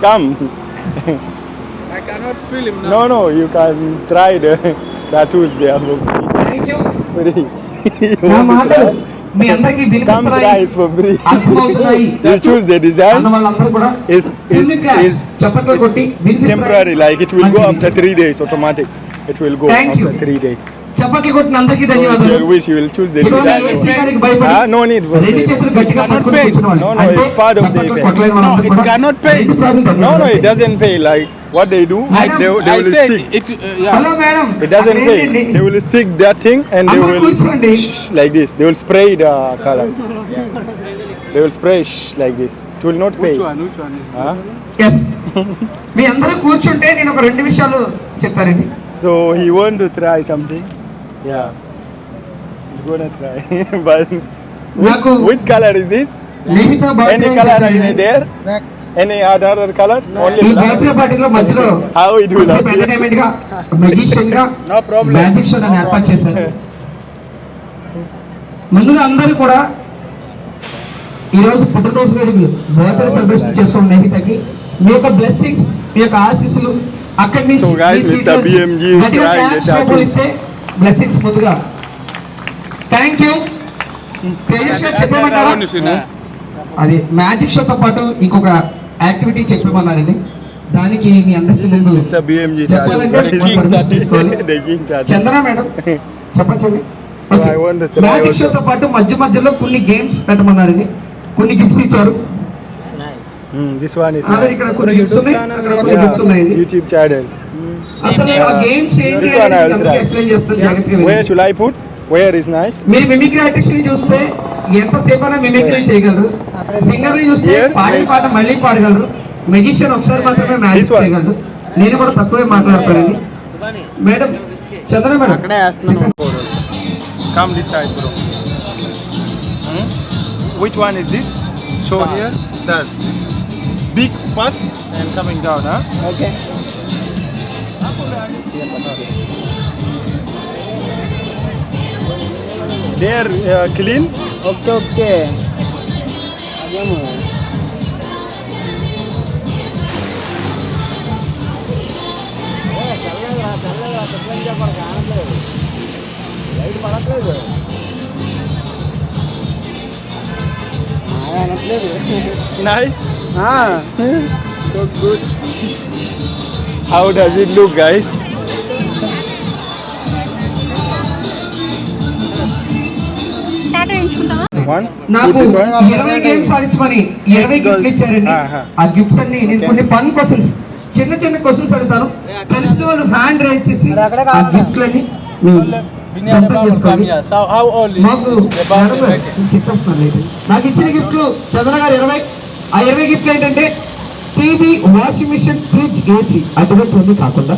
come. I cannot feel him now. No, you can try the tattoos there. Thank you. Free. You నా want to మాటలు try? మీ అందరికీ Come వినిపిస్తున్నాయి, try it for free. అర్థమవుతున్నాయి You choose the design. అన్న వాళ్ళందరూ కూడా Is చప్పట్లు కొట్టి వినిపిస్తున్నాయి. temporary, like it will go after 3 days automatic. It will go Thank you. after 3 days. చప్పట్లు కొట్టిన అందరికీ So if ధన్యవాదాలు. you wish, you will choose the ఇటువంటి design. ఏసీ గారికి భయపడి No need for రెండు it. చేతులు గట్టిగా Cannot పట్టుకొని pay. కూర్చున్న వాళ్ళు. No, అంటే it's part of the చప్పట్లు event. కొట్టలేని వాళ్ళందరూ No, it కూడా cannot pay. రెండు సార్లు No, ధన్యవాదాలు. it doesn't pay. Like what they do, Madam, they I will said stick. it. Yeah. Hello madam, It doesn't అక్కడ pay. ఏంటండి? They will stick that thing and they అందరూ will కూర్చోండి. like this. They will spray the color. They will spray like this. It will not pay. Which one? Which one is? Huh? Yes మీ అందరూ కూర్చుంటే నేను ఒక 2 విషయాలు చెప్తానండి. So he want to try something. Yeah. He's gonna try. But నాకు which color is this? మిగతా Any color is there? Any other color? Only ఈ black. బర్త్డే పార్టీలో మధ్యలో How it will కొంచెం appear? ఎంటర్టైన్మెంట్ గా మెజిషియన్ గా No problem. Magic show అని ఏర్పాటు చేశారు. ముందుగా అందరూ కూడా ఈ రోజు పుట్టినరోజు వేడుకలు బర్త్డే సెలబ్రేషన్ చేసుకున్న నేహితకి మీ యొక్క బ్లెస్సింగ్స్, మీ యొక్క ఆశీస్సులు అక్కడి నుంచి So guys, మీ సీట్ Mr. నుంచి BMG is గట్టిగా trying claps the tattoo. పోలిస్తే బ్లెస్సింగ్స్ ముందుగా. Thank you. తేజస్వి చెప్పమంటారా? అది మ్యాజిక్ షోతో పాటు ఇంకొక యాక్టివిటీ చెప్పమన్నారండి. దానికి మీ అందరికీ ముందు Mr. BMG చెప్పాలంటే tattoo. permission తీసుకోవాలి. The king tattoo. Chandana madam చెప్పండి. So I want to try magic also. షోతో పాటు మధ్యలో కొన్ని గేమ్స్ పెట్టమన్నారండి, కొన్ని గిఫ్ట్స్ ఇచ్చారు. This one is అలాగే ఇక్కడ కొన్ని గిఫ్ట్స్ ఉన్నాయి, అక్కడ కొన్ని గిఫ్ట్స్ ఉన్నాయి. YouTube channel. అసలు ఆ గేమ్స్ ఏంటి This one I will అనేది try. ఎక్స్ప్లెయిన్ చేస్తాను జాగ్రత్తగా Where వినండి. should I put? Where is nice? Me mimicry artist ని చూస్తే ఎంతసేపు అయినా మిమిక్రీ చేయగలరు. సింగర్ ని చూస్తే Here? పాడిన పాట మళ్ళీ పాడగలరు. మెజిషియన్ ఒకసారి మాత్రమే This మ్యాజిక్ one. చేయగలరు. నేను కూడా తక్కువే మాట్లాడతానండి. మేడం చంద్ర మేడం అక్కడే వేస్తున్నాను. Come this side, bro. Which one is this? Show here. Start. Big first and coming down, huh? Okay. They're clean. Okay. Nice. So good. How does it look, guys? Once. నాకు Put this one. 20 games ఆడించమని 20 గిఫ్ట్లు ఇచ్చారండి. ఆ gifts అన్ని నేను కొన్ని fun questions, చిన్న చిన్న questions అడుగుతాను. తెలిసిన వాళ్ళు హ్యాండ్ రైజ్ చేసి ఆ గిఫ్ట్లని సొంతం చేసుకోండి. So how old is మాకు the boundary? చెప్పేస్తాను లేదు. నాకు ఇచ్చిన గిఫ్ట్లు చంద్ర గారు 20. ఆ 20 గిఫ్ట్లు ఏంటంటే TV, washing machine, fridge, AC. అటువంటి కాకుండా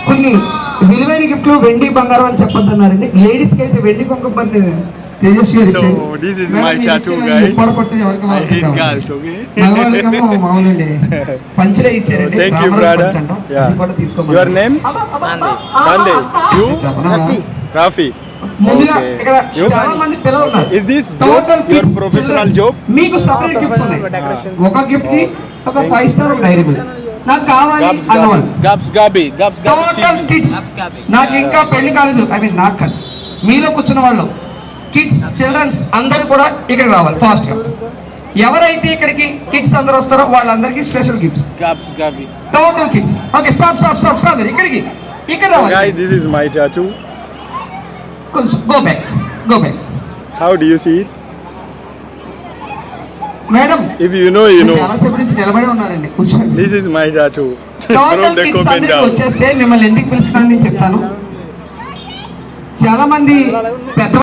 కొన్ని విలువైన గిఫ్ట్లు వెండి, బంగారం అని చెప్పొద్దన్నారండి. లేడీస్ కి అయితే వెండి కుంకుమ తేజస్వి గారు ఇచ్చారు. So this is madam, my మీరు tattoo, ఇచ్చిన guys. పొడగొట్టు ఎవరికి I వాళ్ళకి hate కావాలి. girls, okay? మగవాళ్ళకేమో మామూలండి పంచలే ఇచ్చారండి. Thank you, Ramaraju brother. పంచ అంటాం. Yeah. అది కూడా తీసుకోమన్నారు. Your name? Sunday. You? చెప్పనా? Rafi. ముందుగా Okay. ఇక్కడ You? చాలా మంది పిల్లలు ఉన్నారు. Is this Total job, your kids, professional children. job? మీకు సపరేట్ గిఫ్ట్స్ ఉన్నాయి. ఒక గిఫ్ట్ కి ఒక 5 స్టార్ డైరీ మిల్క్ నాకు కావాలి Gabs, అన్నవాళ్ళు. Gabs Gabi. Gabs total Gabi. Kids. నాకు ఇంకా పెళ్లి కాలేదు, ఐ మీన్ నాకు కాదు, మీలో కూర్చున్న వాళ్ళు కిడ్స్, చిల్డ్రన్స్ అందరూ కూడా ఇక్కడ రావాలి ఫాస్ట్ గా. ఎవరైతే ఇక్కడికి కిడ్స్ అందరూ వస్తారో వాళ్ళందరికీ special gifts. Gabs Gabi. Total kids. Okay, stop stop stop stop. ఇక్కడికి ఇక్కడ So guys, రావాలి. this is my tattoo. కొంచెం go back, go back. How do you see it? Madam If you know, you know. చాలా సేపు నుంచి నిలబడి ఉన్నారండి, కూర్చోండి. This is my tattoo. Total From the kids comment అందరికి down. వచ్చేస్తే మిమ్మల్ని ఎందుకు పిలుస్తున్నాను నేను చెప్తాను. చాలా మంది పెద్ద